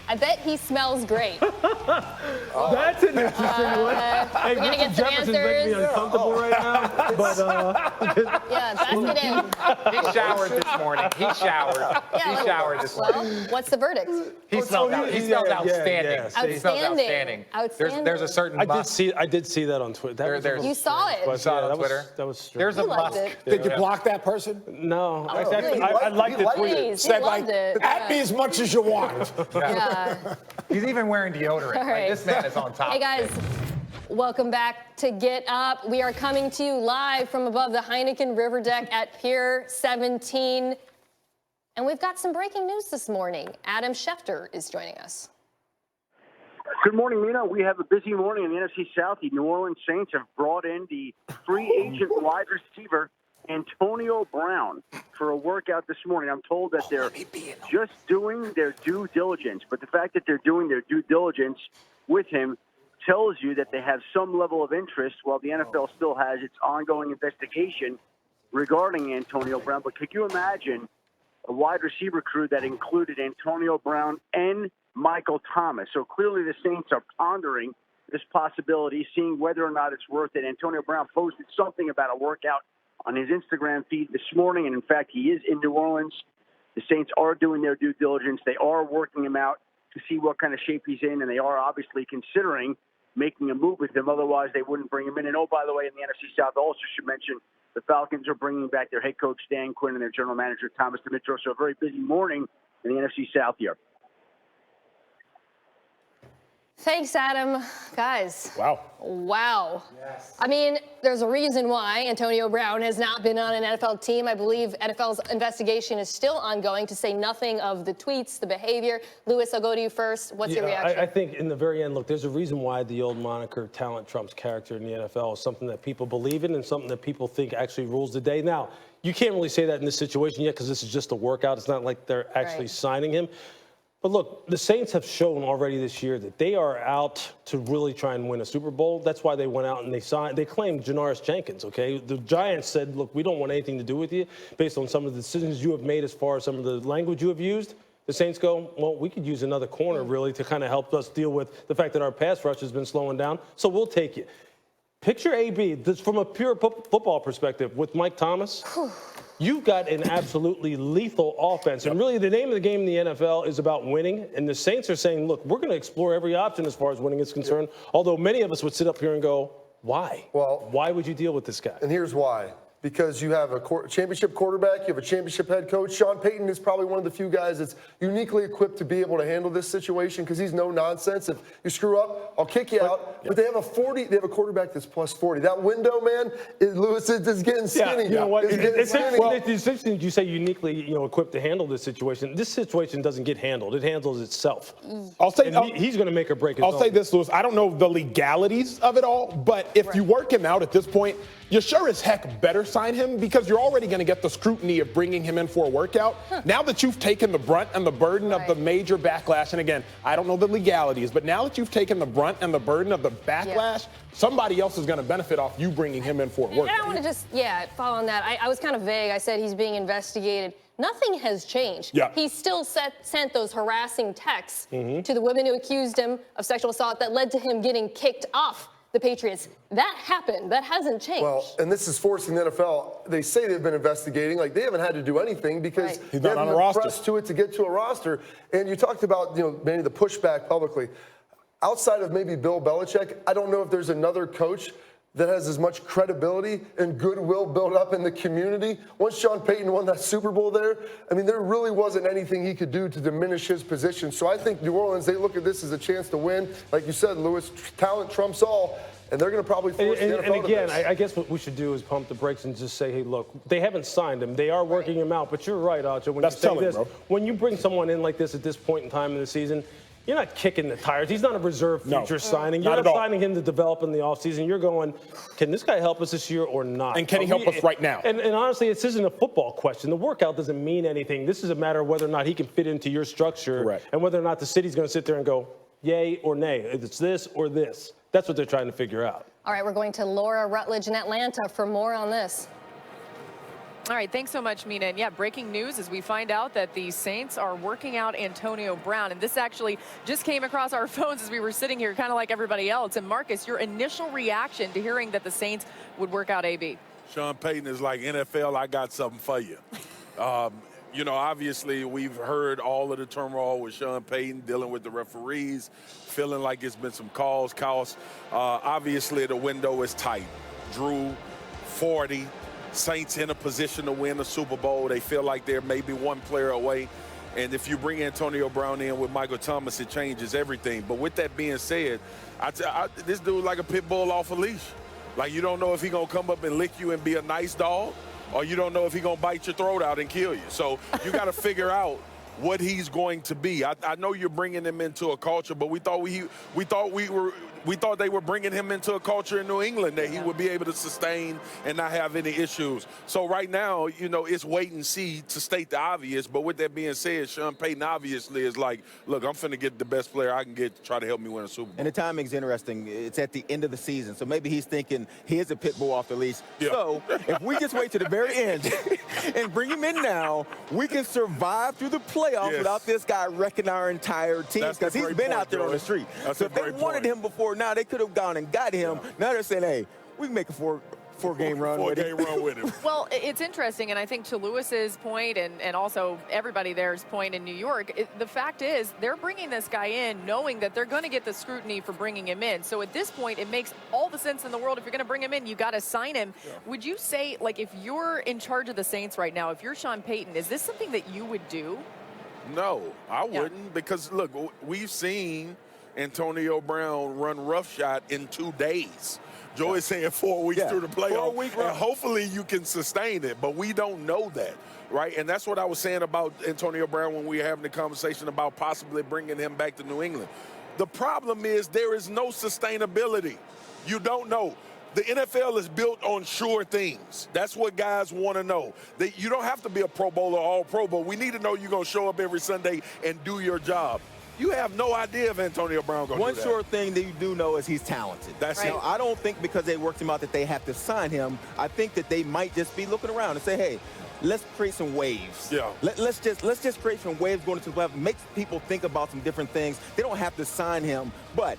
I bet he smells great. That's an interesting one. We're going to get some Jefferson's making me answers. uncomfortable right now. But, Yeah, basket in. He showered this morning. He showered. Yeah, He showered this morning. Well, what's the verdict? He smells outstanding. Yeah. He smells outstanding. There's a certain I did see that on Twitter. You saw it. You saw it on Twitter? That was strange. There's a You liked musk. it. Did you block that person? No. Oh, Actually, really? I liked it. Please, he Said loved it. at me as much as you want. Yeah. He's even wearing deodorant. All right. Like, this man is on top. Hey, guys. Welcome back to Get Up. We are coming to you live from above the Heineken River Deck at Pier 17. And we've got some breaking news this morning. Adam Schefter is joining us. Good morning, Mina. We have a busy morning in the NFC South. The New Orleans Saints have brought in the free agent wide receiver, Antonio Brown, for a workout this morning. I'm told that they're just doing their due diligence. But the fact that they're doing their due diligence with him tells you that they have some level of interest while the NFL still has its ongoing investigation regarding Antonio Brown. But could you imagine a wide receiver crew that included Antonio Brown and Michael Thomas? So clearly the Saints are pondering this possibility, seeing whether or not it's worth it. Antonio Brown posted something about a workout on his Instagram feed this morning, and in fact, he is in New Orleans. The Saints are doing their due diligence. They are working him out to see what kind of shape he's in, and they are obviously considering making a move with him. Otherwise, they wouldn't bring him in. And, oh, by the way, in the NFC South, also should mention the Falcons are bringing back their head coach, Dan Quinn, and their general manager, Thomas Dimitro. So a very busy morning in the NFC South here. Thanks, Adam. Guys. Wow. Yes. I mean, there's a reason why Antonio Brown has not been on an NFL team. I believe NFL's investigation is still ongoing, to say nothing of the tweets, the behavior. Lewis, I'll go to you first. What's your reaction? I think in the very end, look, there's a reason why the old moniker talent trumps character in the NFL is something that people believe in and something that people think actually rules the day. Now, you can't really say that in this situation yet because this is just a workout. It's not like they're actually signing him. But look, the Saints have shown already this year that they are out to really try and win a Super Bowl. That's why they went out and they claimed Janoris Jenkins, okay? The Giants said, look, we don't want anything to do with you based on some of the decisions you have made as far as some of the language you have used. The Saints go, well, we could use another corner really to kind of help us deal with the fact that our pass rush has been slowing down, so we'll take you. Picture AB, this from a pure football perspective, with Mike Thomas. You've got an absolutely lethal offense. And really, the name of the game in the NFL is about winning. And the Saints are saying, look, we're going to explore every option as far as winning is concerned. Although many of us would sit up here and go, why? Well, why would you deal with this guy? And here's why. Because you have a championship quarterback, you have a championship head coach. Sean Payton is probably one of the few guys that's uniquely equipped to be able to handle this situation because he's no nonsense. If you screw up, I'll kick you out. But they have a quarterback that's plus 40. That window, man, Lewis, is getting skinny. Yeah, you know what? It's interesting you say uniquely, equipped to handle this situation. This situation doesn't get handled; it handles itself. I'll say he's going to make or break it. I'll say this, Lewis. I don't know the legalities of it all, but if you work him out at this point, you sure as heck better sign him because you're already going to get the scrutiny of bringing him in for a workout. Now that you've taken the brunt and the burden of the major backlash, and again, I don't know the legalities, but now that you've taken the brunt and the burden of the backlash, somebody else is going to benefit off you bringing him in for a workout. And I want to just, follow on that. I was kind of vague. I said he's being investigated. Nothing has changed. Yeah. He still sent those harassing texts to the women who accused him of sexual assault that led to him getting kicked off the Patriots. That happened. That hasn't changed. Well, and this is forcing the NFL. They say they've been investigating. Like, they haven't had to do anything because He's they not on haven't a been roster. pressed to it to get to a roster. And you talked about, maybe the pushback publicly. Outside of maybe Bill Belichick, I don't know if there's another coach that has as much credibility and goodwill built up in the community. Once Sean Payton won that Super Bowl there, there really wasn't anything he could do to diminish his position. So I think New Orleans, they look at this as a chance to win. Like you said, Lewis, talent trumps all. And they're going to probably force the NFL and again, to this. I guess what we should do is pump the brakes and just say, hey, look, they haven't signed him. They are working him out. But you're right, Archer, when you say this. When you bring someone in like this at this point in time in the season, you're not kicking the tires. He's not a reserve future signing. You're not signing him to develop in the offseason. You're going, can this guy help us this year or not? And can he help us right now? And honestly, this isn't a football question. The workout doesn't mean anything. This is a matter of whether or not he can fit into your structure and whether or not the city's going to sit there and go, yay or nay. It's this or this. That's what they're trying to figure out. All right, we're going to Laura Rutledge in Atlanta for more on this. All right, thanks so much, Mina. And yeah, breaking news as we find out that the Saints are working out Antonio Brown. And this actually just came across our phones as we were sitting here, kind of like everybody else. And Marcus, your initial reaction to hearing that the Saints would work out AB? Sean Payton is like, NFL, I got something for you. You know, obviously, we've heard all of the turmoil with Sean Payton dealing with the referees, feeling like it's been some calls. Obviously, the window is tight. Drew, 40. Saints in a position to win the Super Bowl. They feel like they're maybe one player away. And if you bring Antonio Brown in with Michael Thomas, it changes everything. But with that being said, this dude like a pit bull off a leash. Like, you don't know if he's going to come up and lick you and be a nice dog, or you don't know if he's going to bite your throat out and kill you. So you got to figure out what he's going to be. I know you're bringing him into a culture, but we thought they were bringing him into a culture in New England that he would be able to sustain and not have any issues. So right now, you know, it's wait and see to state the obvious. But with that being said, Sean Payton obviously is like, look, I'm finna get the best player I can get to try to help me win a Super Bowl. And the timing's interesting. It's at the end of the season. So maybe he's thinking, here's a pit bull off the leash. Yeah. So if we just wait to the very end and bring him in now, we can survive through the playoffs without this guy wrecking our entire team, because he's been out there on the street. That's so if they wanted him before now, they could have gone and got him. Yeah. Now they're saying, hey, we can make a four-game run with him. Well, it's interesting, and I think to Lewis's point and also everybody there's point in New York, the fact is they're bringing this guy in knowing that they're going to get the scrutiny for bringing him in. So at this point, it makes all the sense in the world. If you're going to bring him in, you got to sign him. Yeah. Would you say, like, if you're in charge of the Saints right now, if you're Sean Payton, is this something that you would do? No, I wouldn't, because, look, we've seen Antonio Brown run roughshod in 2 days. Joe is saying 4 weeks through the playoff, and hopefully you can sustain it, but we don't know that, right? And that's what I was saying about Antonio Brown when we were having the conversation about possibly bringing him back to New England. The problem is there is no sustainability. You don't know. The NFL is built on sure things. That's what guys want to know. You don't have to be a Pro Bowl or All-Pro Bowl. We need to know you're going to show up every Sunday and do your job. You have no idea if Antonio Brown going to do that. One sure thing that you do know is he's talented. That's it. I don't think because they worked him out that they have to sign him. I think that they might just be looking around and say, hey, let's create some waves. Yeah. Let's just create some waves going into the playoffs. Make people think about some different things. They don't have to sign him, but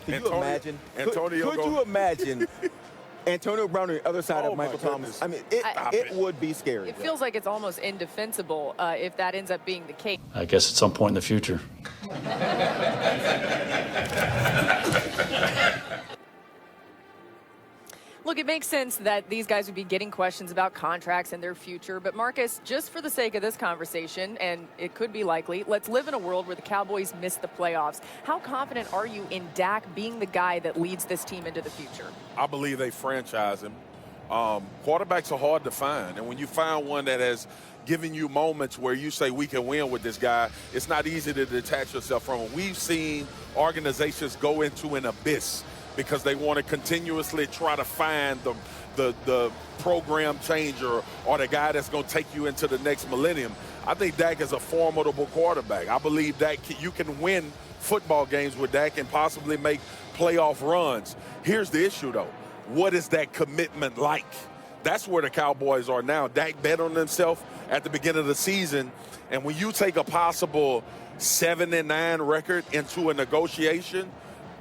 could you imagine? Could you imagine Antonio Brown on the other side of Michael Thomas? I mean, it would be scary. It feels like it's almost indefensible if that ends up being the case. I guess at some point in the future. Look, it makes sense that these guys would be getting questions about contracts and their future. But, Marcus, just for the sake of this conversation, and it could be likely, let's live in a world where the Cowboys miss the playoffs. How confident are you in Dak being the guy that leads this team into the future? I believe they franchise him. Quarterbacks are hard to find. And when you find one that has given you moments where you say we can win with this guy, it's not easy to detach yourself from him. We've seen organizations go into an abyss because they want to continuously try to find the program changer or the guy that's going to take you into the next millennium. I think Dak is a formidable quarterback. I believe that you can win football games with Dak and possibly make playoff runs. Here's the issue, though. What is that commitment like? That's where the Cowboys are now. Dak bet on himself at the beginning of the season, and when you take a possible 7-9 record into a negotiation,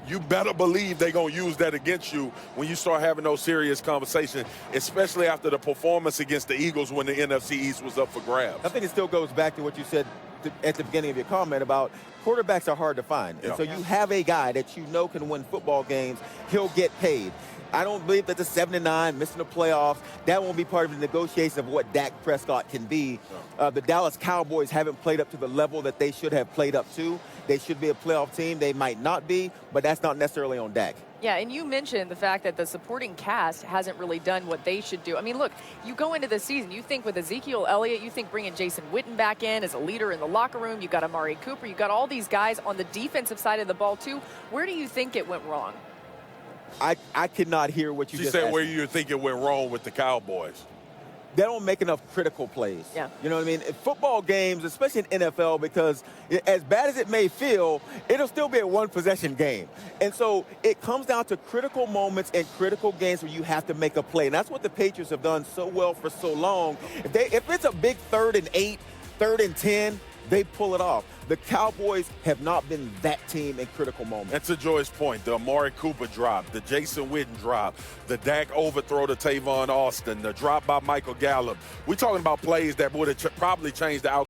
you better believe they're going to use that against you when you start having those serious conversations, especially after the performance against the Eagles when the NFC East was up for grabs. I think it still goes back to what you said at the beginning of your comment about quarterbacks are hard to find. And so you have a guy that you know can win football games. He'll get paid. I don't believe that the 7-9, missing the playoffs, that won't be part of the negotiation of what Dak Prescott can be. The Dallas Cowboys haven't played up to the level that they should have played up to. They should be a playoff team. They might not be, but that's not necessarily on Dak. Yeah, and you mentioned the fact that the supporting cast hasn't really done what they should do. I mean, look, you go into the season, you think with Ezekiel Elliott, you think bringing Jason Witten back in as a leader in the locker room, you got Amari Cooper, you got all these guys on the defensive side of the ball too. Where do you think it went wrong? I could not hear what you just said. asked. Where you think it went wrong with the Cowboys? they don't make enough critical plays. Yeah. You know what I mean? In football games, especially in NFL, because as bad as it may feel, it'll still be a one-possession game. And so it comes down to critical moments and critical games where you have to make a play. And that's what the Patriots have done so well for so long. If it's a big 3rd and 8, 3rd and 10, they pull it off. The Cowboys have not been that team in critical moments. And to Joy's point, the Amari Cooper drop, the Jason Witten drop, the Dak overthrow to Tavon Austin, the drop by Michael Gallup. We're talking about plays that would have probably changed the outcome.